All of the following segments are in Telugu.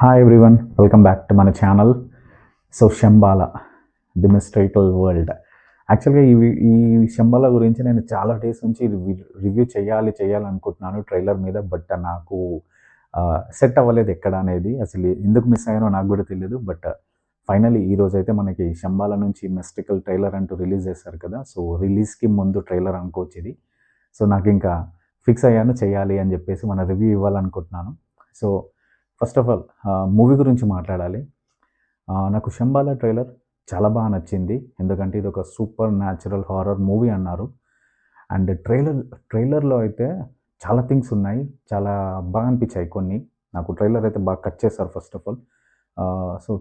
Hi everyone, welcome back to మన channel. So Shambhala the mysterical world. యాక్చువల్గా ఈ శంబాల గురించి నేను చాలా డేస్ నుంచి రివ్యూ చేయాలనుకుంటున్నాను ట్రైలర్ మీద. బట్ నాకు సెట్ అవ్వలేదు ఎక్కడ అనేది. అసలు ఎందుకు మిస్ అయ్యానో నాకు కూడా తెలియదు. బట్ ఫైనలీ ఈరోజు అయితే మనకి శంబాల నుంచి మిస్టరికల్ ట్రైలర్ అంటూ రిలీజ్ చేశారు కదా. సో రిలీజ్కి ముందు ట్రైలర్ అనుకోవచ్చు ఇది. సో నాకు ఇంకా ఫిక్స్ అయ్యాను చేయాలి అని చెప్పేసి మన రివ్యూ ఇవ్వాలనుకుంటున్నాను. So first of all movie గురించి మాట్లాడాలి. నాకు శంబాల ట్రైలర్ చాలా బాగా నచ్చింది. ఎందుకంటే ఇది ఒక సూపర్ న్యాచురల్ హారర్ మూవీ అన్నారు. అండ్ ట్రైలర్లో అయితే చాలా థింగ్స్ ఉన్నాయి, చాలా బాగా అనిపించాయి కొన్ని. నాకు ట్రైలర్ అయితే బాగా కట్ చేశారు first of all. So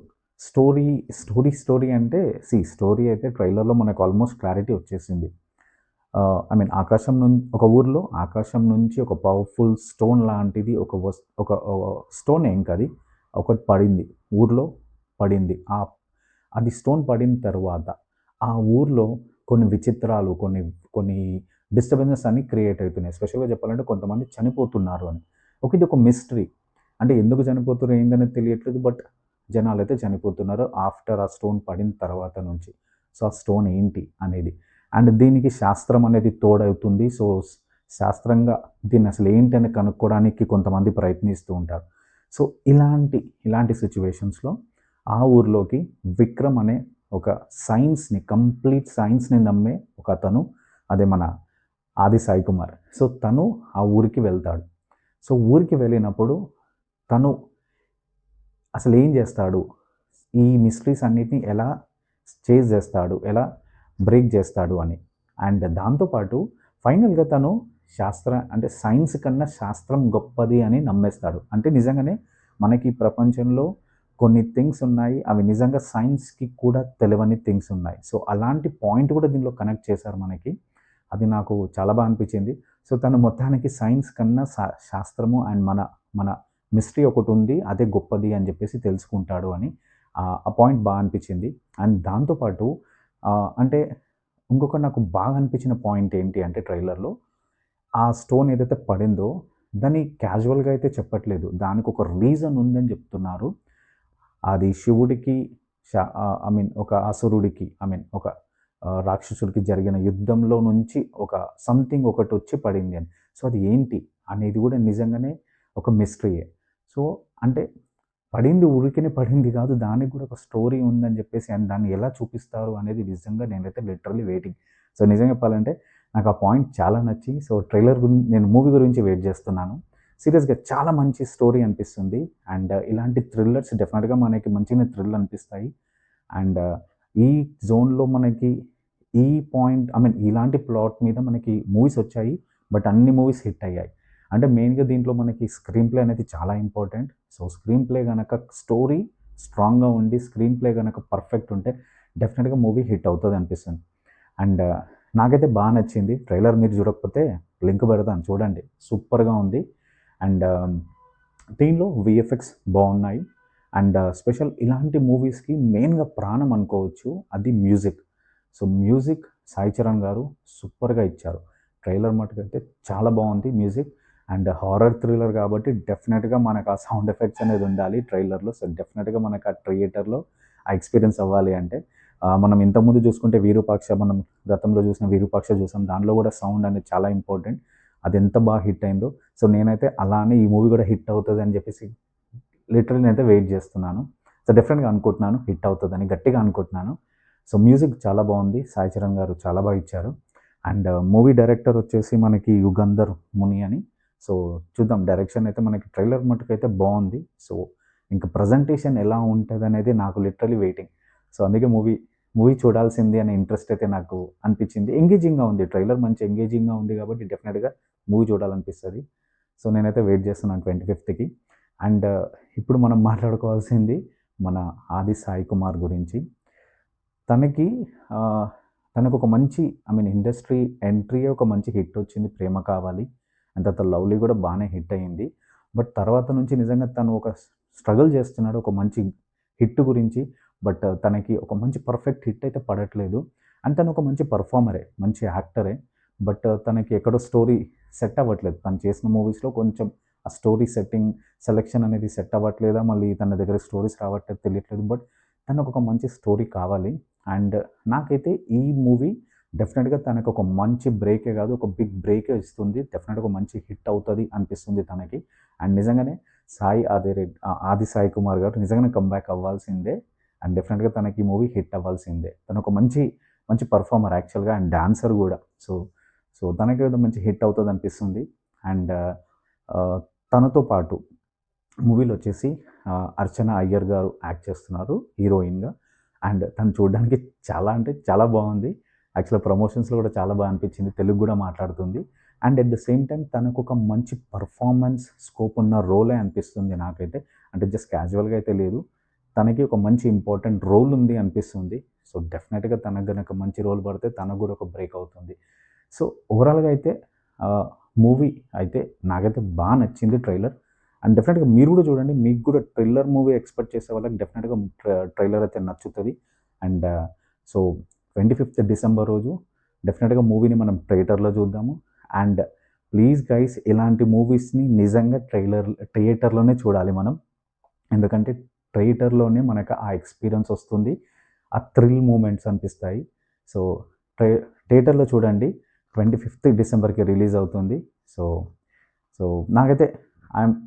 story అంటే స్టోరీ అయితే ట్రైలర్లో మనకు ఆల్మోస్ట్ క్లారిటీ వచ్చేసింది. ఆకాశం నుంచి ఒక ఊర్లో ఆకాశం నుంచి ఒక పవర్ఫుల్ స్టోన్ లాంటిది ఒక స్టోన్ ఏం కాదు, ఒకటి పడింది, ఊర్లో పడింది. అది స్టోన్ పడిన తర్వాత ఆ ఊర్లో కొన్ని విచిత్రాలు, కొన్ని కొన్ని డిస్టర్బెన్సెస్ అన్ని క్రియేట్ అవుతున్నాయి. ఎస్పెషల్గా చెప్పాలంటే కొంతమంది చనిపోతున్నారు అని. ఇది ఒక మిస్టరీ. అంటే ఎందుకు చనిపోతున్నారు ఏందనేది తెలియట్లేదు. బట్ జనాలు అయితే చనిపోతున్నారు ఆఫ్టర్ ఆ స్టోన్ పడిన తర్వాత నుంచి. సో ఆ స్టోన్ ఏంటి అనేది, అండ్ దీనికి శాస్త్రం అనేది తోడవుతుంది. సో శాస్త్రంగా దీన్ని అసలు ఏంటి అని కనుక్కోవడానికి కొంతమంది ప్రయత్నిస్తూ ఉంటారు. సో ఇలాంటి సిచ్యువేషన్స్లో ఆ ఊర్లోకి విక్రమ్ అనే ఒక కంప్లీట్ సైన్స్ని నమ్మే ఒక అతను, అదే మన ఆది సాయి కుమార్. సో తను ఆ ఊరికి వెళ్తాడు. సో ఊరికి వెళ్ళినప్పుడు తను అసలు ఏం చేస్తాడు, ఈ మిస్టరీస్ అన్నిటిని ఎలా చేజ్ చేస్తాడు, ఎలా బ్రేక్ చేస్తాడు అని. అండ్ దాంతోపాటు ఫైనల్గా తను సైన్స్ కన్నా శాస్త్రం గొప్పది అని నమ్మేస్తాడు. అంటే నిజంగానే మనకి ప్రపంచంలో కొన్ని థింగ్స్ ఉన్నాయి, అవి నిజంగా సైన్స్కి కూడా తెలియని థింగ్స్ ఉన్నాయి. సో అలాంటి పాయింట్ కూడా దీనిలో కనెక్ట్ చేశారు మనకి. అది నాకు చాలా బాగా అనిపించింది. సో తను మొత్తానికి సైన్స్ కన్నా శాస్త్రము అండ్ మన మిస్టరీ ఒకటి ఉంది, అదే గొప్పది అని చెప్పేసి తెలుసుకుంటాడు అని ఆ పాయింట్ బాగా అనిపించింది. అండ్ దాంతోపాటు అంటే ఇంకొక నాకు బాగా అనిపించిన పాయింట్ ఏంటి అంటే ట్రైలర్లో ఆ స్టోన్ ఏదైతే పడిందో దాన్ని క్యాజువల్గా అయితే చెప్పట్లేదు, దానికి ఒక రీజన్ ఉందని చెప్తున్నారు. అది శివుడికి ఒక అసురుడికి ఒక రాక్షసుడికి జరిగిన యుద్ధంలో నుంచి ఒక సంథింగ్ ఒకటి వచ్చి పడింది అని. సో అది ఏంటి అనేది కూడా నిజంగానే ఒక మిస్టరీయే. సో అంటే పడింది ఊరికనే పడింది కాదు, దానికి కూడా ఒక స్టోరీ ఉందని చెప్పేసి, అండ్ దాన్ని ఎలా చూపిస్తారు అనేది నిజంగా నేనైతే లిటరల్లీ వెయిటింగ్. సో నిజంగా చెప్పాలంటే నాకు ఆ పాయింట్ చాలా నచ్చి, సో ట్రైలర్ గురించి నేను మూవీ గురించి వెయిట్ చేస్తున్నాను. సీరియస్గా చాలా మంచి స్టోరీ అనిపిస్తుంది. అండ్ ఇలాంటి థ్రిల్లర్స్ డెఫినెట్గా మనకి మంచిగా థ్రిల్ అనిపిస్తాయి. అండ్ ఈ జోన్లో మనకి ఈ పాయింట్ ఇలాంటి ప్లాట్ మీద మనకి మూవీస్ వచ్చాయి, బట్ అన్ని మూవీస్ హిట్ అయ్యాయి. అంటే మెయిన్గా దీంట్లో మనకి స్క్రీన్ ప్లే అనేది చాలా ఇంపార్టెంట్. సో స్క్రీన్ ప్లే కనుక స్టోరీ స్ట్రాంగ్గా ఉండి స్క్రీన్ ప్లే కనుక పర్ఫెక్ట్ ఉంటే డెఫినెట్గా మూవీ హిట్ అవుతుంది అనిపిస్తుంది. అండ్ నాకైతే బాగా నచ్చింది. ట్రైలర్ మీరు చూడకపోతే లింక్ పెడతాను, చూడండి, సూపర్గా ఉంది. అండ్ దీనిలో విఎఫ్ఎక్స్ బాగున్నాయి. అండ్ స్పెషల్ ఇలాంటి మూవీస్కి మెయిన్గా ప్రాణం అనుకోవచ్చు, అది music. So music Sai Charan గారు సూపర్గా ఇచ్చారు. ట్రైలర్ మటుకైతే చాలా బాగుంది మ్యూజిక్. అండ్ హారర్ థ్రిల్లర్ కాబట్టి డెఫినెట్గా మనకు ఆ సౌండ్ ఎఫెక్ట్స్ అనేది ఉండాలి ట్రైలర్లో. సో డెఫినెట్గా మనకు ఆ థియేటర్లో ఆ ఎక్స్పీరియన్స్ అవ్వాలి అంటే మనం ఇంతకుముందు చూసుకుంటే మనం గతంలో చూసిన విరూపాక్ష చూసాం, దానిలో కూడా సౌండ్ అనేది చాలా ఇంపార్టెంట్. అది ఎంత బాగా హిట్ అయిందో. సో నేనైతే అలానే ఈ మూవీ కూడా హిట్ అవుతుంది అని చెప్పేసి లిటరల్లీ నేనైతే వెయిట్ చేస్తున్నాను. సో డెఫినెట్గా అనుకుంటున్నాను హిట్ అవుతుందని, గట్టిగా అనుకుంటున్నాను. సో మ్యూజిక్ చాలా బాగుంది, సాయి చరణ్ గారు చాలా బాగా ఇచ్చారు. అండ్ మూవీ డైరెక్టర్ వచ్చేసి మనకి యుగంధర్ ముని అని. సో చూద్దాం, డైరెక్షన్ అయితే మనకి ట్రైలర్ మటుకైతే బాగుంది. సో ఇంకా ప్రజెంటేషన్ ఎలా ఉంటుంది అనేది నాకు లిటరలీ వెయిటింగ్. సో అందుకే మూవీ చూడాల్సింది అనే ఇంట్రెస్ట్ అయితే నాకు అనిపించింది. ఎంగేజింగ్గా ఉంది ట్రైలర్, మంచి ఎంగేజింగ్గా ఉంది కాబట్టి డెఫినెట్గా మూవీ చూడాలనిపిస్తుంది. సో నేనైతే వెయిట్ చేస్తున్నాను 25కి. అండ్ ఇప్పుడు మనం మాట్లాడుకోవాల్సింది మన ఆది సాయి కుమార్ గురించి. తనకు ఒక మంచి ఇండస్ట్రీ ఎంట్రీ ఒక మంచి హిట్ వచ్చింది, ప్రేమ కావాలి. అండ్ తర్వాత లవ్లీ కూడా బాగానే హిట్ అయ్యింది. బట్ తర్వాత నుంచి నిజంగా తను ఒక స్ట్రగుల్ చేస్తున్నాడు ఒక మంచి హిట్ గురించి. బట్ తనకి ఒక మంచి పర్ఫెక్ట్ హిట్ అయితే పడట్లేదు. అండ్ తను ఒక మంచి పర్ఫార్మరే, మంచి యాక్టరే. బట్ తనకి ఎక్కడో స్టోరీ సెట్ అవ్వట్లేదు. తను చేసిన మూవీస్లో కొంచెం ఆ స్టోరీ సెలెక్షన్ అనేది సెట్ అవ్వట్లేదా, మళ్ళీ తన దగ్గర స్టోరీస్ రావట్లేదు తెలియట్లేదు. బట్ తనకు ఒక మంచి స్టోరీ కావాలి. అండ్ నాకైతే ఈ మూవీ డెఫినెట్‌గా తనకు ఒక మంచి బ్రేకే కాదు, ఒక బిగ్ బ్రేకే ఇస్తుంది. డెఫినెట్‌గా ఒక మంచి హిట్ అవుతది అనిపిస్తుంది తనకి. అండ్ నిజంగానే ఆది సాయి కుమార్ గారు నిజంగానే కమ్‌బ్యాక్ అవ్వాల్సిందే. అండ్ డెఫినెట్‌గా తనకి ఈ మూవీ హిట్ అవ్వాల్సిందే. తను ఒక మంచి, మంచి పర్ఫార్మర్ యాక్చువల్‌గా అండ్ డాన్సర్ గూడా. సో, సో తనకి ఏదో మంచి హిట్ అవుతదనిపిస్తుంది. అండ్ తనతో పాటు మూవీలో వచ్చేసి అర్చన అయ్యర్ గారు యాక్ట్ చేస్తున్నారు హీరోయిన్‌గా. అండ్ తను చూడడానికి చాలా అంటే చాలా బాగుంది. యాక్చువల్‌గా ప్రమోషన్స్‌లో కూడా చాలా బాగా అనిపించింది. తెలుగు కూడా మాట్లాడుతుంది. And at the same time తనకొక మంచి పర్ఫార్మెన్స్ స్కోప్ ఉన్న రోలే అనిపిస్తుంది నాకైతే. అంటే జస్ట్ క్యాజువల్‌గా అయితే లేదు. తనకి ఒక మంచి ఇంపార్టెంట్ రోల్ ఉంది అనిపిస్తుంది. సో, డెఫినెట్‌గా తనకు గనక మంచి రోల్ పడితే తనకు కూడా ఒక బ్రేక్ అవుతుంది. సో, ఓవరాల్‌గా అయితే ఆహ్, మూవీ అయితే నాకైతే బా నచ్చింది ట్రైలర్. అండ్ డెఫినెట్‌గా మీరు కూడా చూడండి. మీకు కూడా థ్రిల్లర్ మూవీ ఎక్స్‌పెక్ట్ చేసే వాళ్ళకి డెఫినెట్‌గా ట్రైలర్ అయితే నచ్చుతది. అండ్ సో, 25థ్ డిసెంబర్ రోజు డెఫినెట్‌గా మూవీని మనం థియేటర్‌లో చూద్దాము. అండ్ ప్లీజ్ గైస్ ఇలాంటి మూవీస్‌ని నిజంగా థియేటర్‌లోనే చూడాలి మనం. ఎందుకంటే థియేటర్‌లోనే మనకు ఆ ఎక్స్‌పీరియన్స్ వస్తుంది. ఆ థ్రిల్ మూమెంట్స్ అనిపిస్తాయి. సో, థి థియేటర్‌లో చూడండి. 25థ్ డిసెంబర్‌కి రిలీజ్ అవుతుంది. సో, సో నాకైతే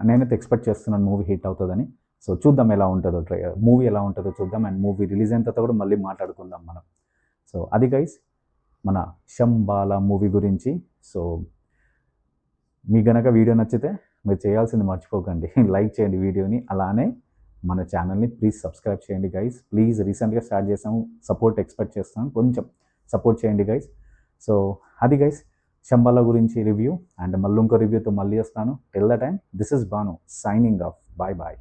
నేనైతే ఎక్స్‌పెక్ట్ చేస్తున్నాను మూవీ హిట్ అవుతదని. సో, చూద్దాం ఎలా ఉంటదో మూవీ ఎలా ఉంటదో చూద్దాం. అండ్ మూవీ రిలీజ్ అయిన తర్వాత కూడా మళ్ళీ మాట్లాడుకుందాం మనం. సో, అది గైస్ మన 'శంబాల' మూవీ గురించి. సో, మీకు గనక వీడియో నచ్చితే మీరు చేయాల్సింది మర్చిపోకండి. లైక్ చేయండి వీడియోని. అలానే మన ఛానల్‌ని ప్లీజ్ సబ్స్క్రైబ్ చేయండి గైస్. ప్లీజ్ రీసెంట్‌గా స్టార్ట్ చేసాము. సపోర్ట్ ఎక్స్‌పెక్ట్ చేస్తున్నాను. కొంచెం సపోర్ట్ చేయండి గైస్. సో, అది గైస్ 'శంబాల' గురించి రివ్యూ. అండ్ మళ్ళీ ఇంకో రివ్యూతో మళ్ళీ వస్తాను. Till the time this is Bhanu signing off. Bye bye.